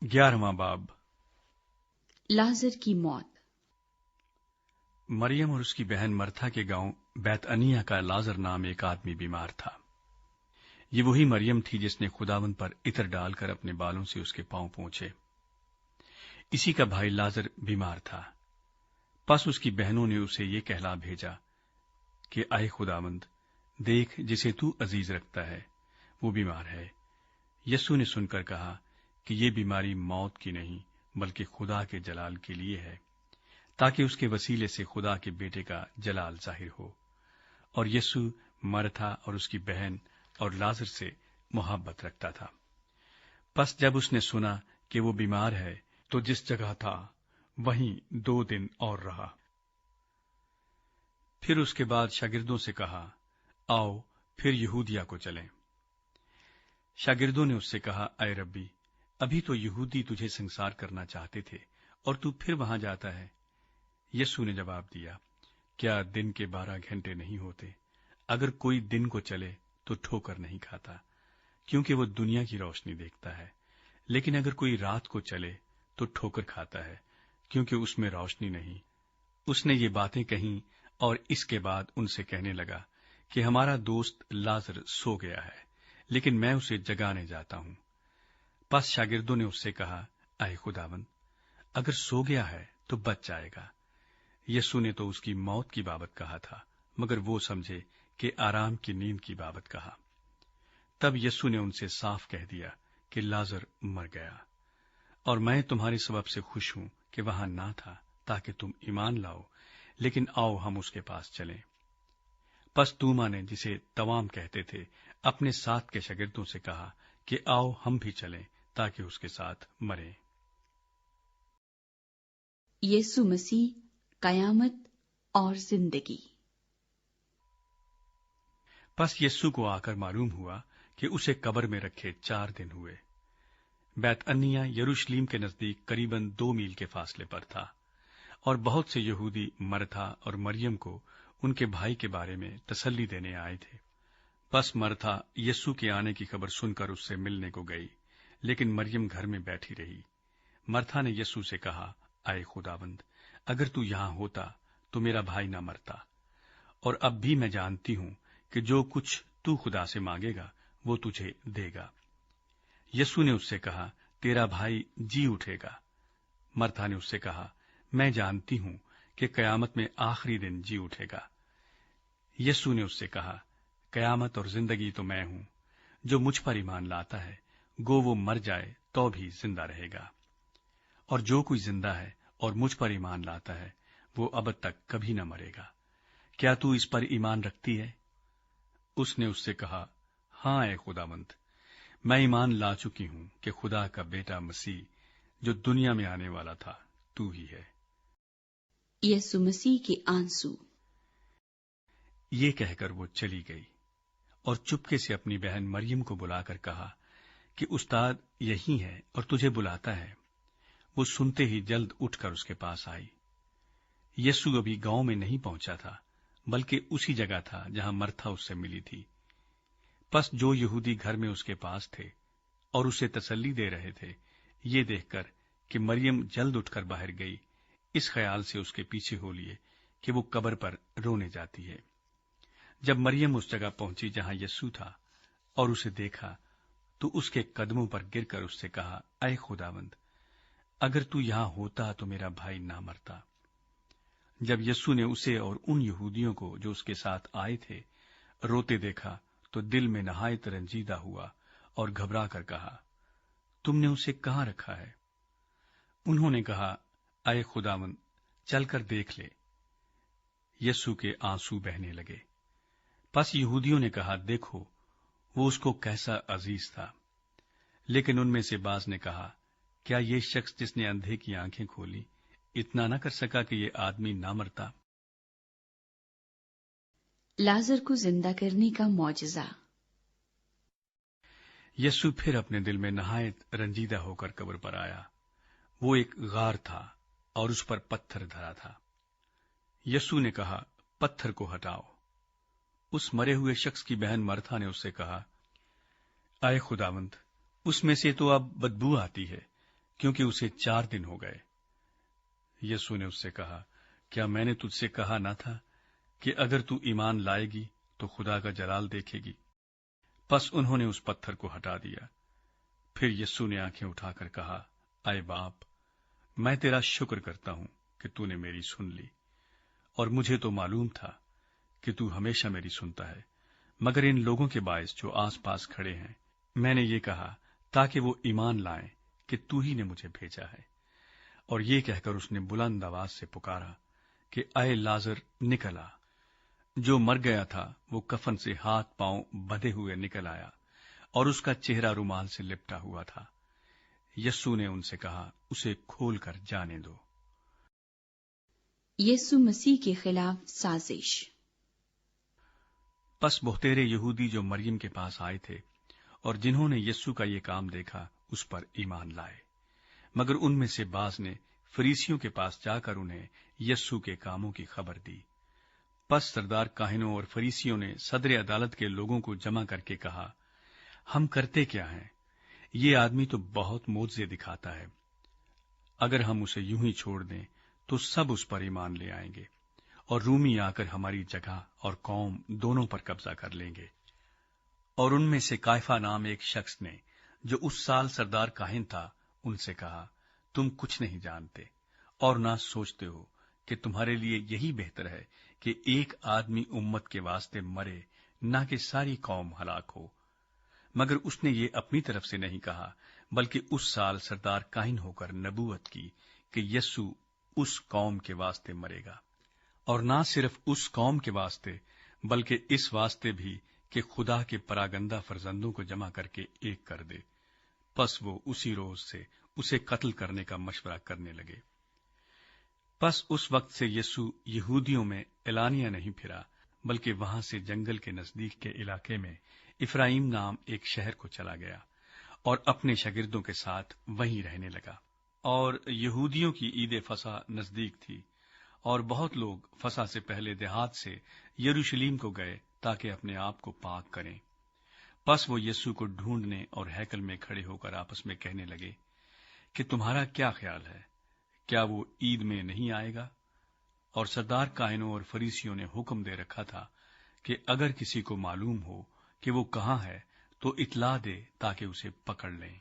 11वां बाब। लाजर की मौत। मरियम और उसकी बहन मरथा के गांव बैतअनिया का लाजर नाम एक आदमी बीमार था। ये वही मरियम थी जिसने खुदावंद पर इत्र डालकर अपने बालों से उसके पांव पोंछे। इसी का भाई लाजर बीमार था। पस उसकी बहनों ने उसे ये कहला भेजा कि आए खुदावंद, देख, जिसे तू अजीज रखता है वो बीमार है। यस्सु ने सुनकर कहा कि ये बीमारी मौत की नहीं बल्कि खुदा के जलाल के लिए है, ताकि उसके वसीले से खुदा के बेटे का जलाल जाहिर हो। और यस्सु मरथा और उसकी बहन और लाजर से मोहब्बत रखता था। पस जब उसने सुना कि वो बीमार है तो जिस जगह था वहीं 2 दिन और रहा। फिर उसके बाद शागिर्दों से कहा, आओ फिर यहूदिया को चलें। शागिर्दों ने उससे कहा, अय रब्बी, अभी तो यहूदी तुझे संसार करना चाहते थे और तू फिर वहां जाता है। यस्सु ने जवाब दिया, क्या दिन के 12 घंटे नहीं होते? अगर कोई दिन को चले तो ठोकर नहीं खाता, क्योंकि वो दुनिया की रोशनी देखता है। लेकिन अगर कोई रात को चले तो ठोकर खाता है, क्योंकि उसमें रोशनी नहीं। उसने ये बातें कहीं और इसके बाद उनसे कहने लगा कि हमारा दोस्त लाजर सो गया है, लेकिन मैं उसे जगाने जाता हूं। पस शागिर्दों ने उससे कहा, आए खुदावन, अगर सो गया है तो बच जाएगा। यस्सु ने तो उसकी मौत की बाबत कहा था, मगर वो समझे कि आराम की नींद की बाबत कहा। तब यस्सु ने उनसे साफ कह दिया कि लाजर मर गया, और मैं तुम्हारे सबब से खुश हूं कि वहां ना था, ताकि तुम ईमान लाओ। लेकिन आओ हम उसके पास चलें। पस तूमा ने, जिसे तवाम कहते थे, अपने साथ के शागिर्दों से कहा कि आओ हम भी चलें, ताकि उसके साथ मरें। यीशु मसीह, कयामत और जिंदगी। पस यस्सु को आकर मालूम हुआ कि उसे कब्र में रखे 4 दिन हुए। बैतअनिया यरूशलेम के नजदीक करीबन 2 मील के फासले पर था, और बहुत से यहूदी मरथा और मरियम को उनके भाई के बारे में तसल्ली देने आए थे। बस मरथा यस्सु के आने की खबर सुनकर उससे मिलने को गई, लेकिन मरियम घर में बैठी रही। मरथा ने यस्सु से कहा, आए खुदावंद, अगर तू यहां होता तो मेरा भाई ना मरता। और अब भी मैं जानती हूं कि जो कुछ तू खुदा से मांगेगा वो तुझे देगा। यस्सु ने उससे कहा, तेरा भाई जी उठेगा। मरथा ने उससे कहा, मैं जानती हूं कि कयामत में आखिरी दिन जी उठेगा। यस्सु ने उससे कहा, कयामत और जिंदगी तो मैं हूं। जो मुझ पर ईमान लाता है, गो वो मर जाए तो भी जिंदा रहेगा। और जो कोई जिंदा है और मुझ पर ईमान लाता है, वो अब तक कभी न मरेगा। क्या तू इस पर ईमान रखती है? उसने उससे कहा, हां ऐ खुदावंद, मैं ईमान ला चुकी हूं कि खुदा का बेटा मसीह जो दुनिया में आने वाला था तू ही है। यीशु मसीह के आंसू। ये कहकर वो चली गई और चुपके से अपनी बहन मरियम को बुलाकर कहा कि उस्ताद यही है और तुझे बुलाता है। वो सुनते ही जल्द उठकर उसके पास आई। यस्सु अभी गांव में नहीं पहुंचा था, बल्कि उसी जगह था जहां मरथा उससे मिली थी। पस जो यहूदी घर में उसके पास थे और उसे तसल्ली दे रहे थे, ये देखकर कि मरियम जल्द उठकर बाहर गई, इस ख्याल से उसके पीछे हो लिए कि वो कब्र पर रोने जाती है। जब मरियम उस जगह पहुंची जहां यस्सु था और उसे देखा, तो उसके कदमों पर गिरकर उससे कहा, ऐ खुदावंद, अगर तू यहां होता तो मेरा भाई ना मरता। जब यस्सु ने उसे और उन यहूदियों को जो उसके साथ आए थे रोते देखा, तो दिल में नहायत रंजीदा हुआ और घबरा कर कहा, तुमने उसे कहां रखा है? उन्होंने कहा, ऐ खुदावंद, चलकर देख ले। यस्सु के आंसू बहने लगे। पस यहूदियों ने कहा, देखो वो उसको कैसा अजीज था। लेकिन उनमें से बाज ने कहा, क्या ये शख्स जिसने अंधे की आंखें खोली इतना न कर सका कि ये आदमी ना मरता? लाजर को जिंदा करने का मौजज़ा। यस्सु फिर अपने दिल में नहायत रंजीदा होकर कब्र पर आया। वो एक गार था और उस पर पत्थर धरा था। यस्सु ने कहा, पत्थर को हटाओ। उस मरे हुए शख्स की बहन मरथा ने उससे कहा, आए खुदावंद, उसमें से तो अब बदबू आती है, क्योंकि उसे 4 दिन हो गए। यीशु ने उससे कहा, क्या मैंने तुझसे कहा न था कि अगर तू ईमान लाएगी तो खुदा का जलाल देखेगी? बस उन्होंने उस पत्थर को हटा दिया। फिर यीशु ने आंखें उठाकर कहा, आए बाप, मैं तेरा शुक्र करता हूं कि तूने मेरी सुन ली, और मुझे तो मालूम था कि तू हमेशा मेरी सुनता है, मगर इन लोगों के बायस जो आसपास खड़े हैं मैंने ये कहा ताकि वो ईमान लाएं कि तू ही ने मुझे भेजा है। और ये कहकर उसने बुलंद आवाज से पुकारा कि आए लाजर निकल आ। जो मर गया था वो कफन से हाथ पांव बंधे हुए निकल आया, और उसका चेहरा रुमाल से लिपटा हुआ था। यीशु ने उनसे कहा, उसे खोलकर जाने दो। यीशु मसीह के खिलाफ साजिश। बस बहुतेरे यहूदी जो मरियम के पास आए थे और जिन्होंने यीशु का ये काम देखा उस पर ईमान लाए, मगर उनमें से बाज ने फरीसियों के पास जाकर उन्हें यीशु के कामों की खबर दी। बस सरदार काहिनों और फरीसियों ने सदर अदालत के लोगों को जमा करके कहा, हम करते क्या हैं? ये आदमी तो बहुत मोज़े दिखाता है। अगर हम उसे यूं ही छोड़ दें तो सब उस पर ईमान ले आएंगे, और रूमी आकर हमारी जगह और कौम दोनों पर कब्जा कर लेंगे। और उनमें से कायफा नाम एक शख्स ने, जो उस साल सरदार काहिन था, उनसे कहा, तुम कुछ नहीं जानते और ना सोचते हो कि तुम्हारे लिए यही बेहतर है कि एक आदमी उम्मत के वास्ते मरे, ना कि सारी कौम हलाक हो। मगर उसने ये अपनी तरफ से नहीं कहा, बल्कि उस साल सरदार काहिन होकर नबूवत की कि यीशु उस कौम के वास्ते मरेगा, और ना सिर्फ उस कौम के वास्ते बल्कि इस वास्ते भी कि खुदा के परागंदा फरजंदों को जमा करके एक कर दे। बस वो उसी रोज से उसे कत्ल करने का मशवरा करने लगे। बस उस वक्त से यीशु यहूदियों में एलानिया नहीं फिरा, बल्कि वहां से जंगल के नजदीक के इलाके में इफ्राइम नाम एक शहर को चला गया और अपने शागिर्दों के साथ वहीं रहने लगा। और यहूदियों की ईद फसा नजदीक थी, और बहुत लोग फसा से पहले देहात से यरूशलेम को गए ताकि अपने आप को पाक करें। बस वो यीशु को ढूंढने और हैकल में खड़े होकर आपस में कहने लगे कि तुम्हारा क्या ख्याल है, क्या वो ईद में नहीं आएगा? और सरदार काहिनों और फरीसियों ने हुक्म दे रखा था कि अगर किसी को मालूम हो कि वो कहाँ है तो इतला दे ताकि उसे पकड़ लें।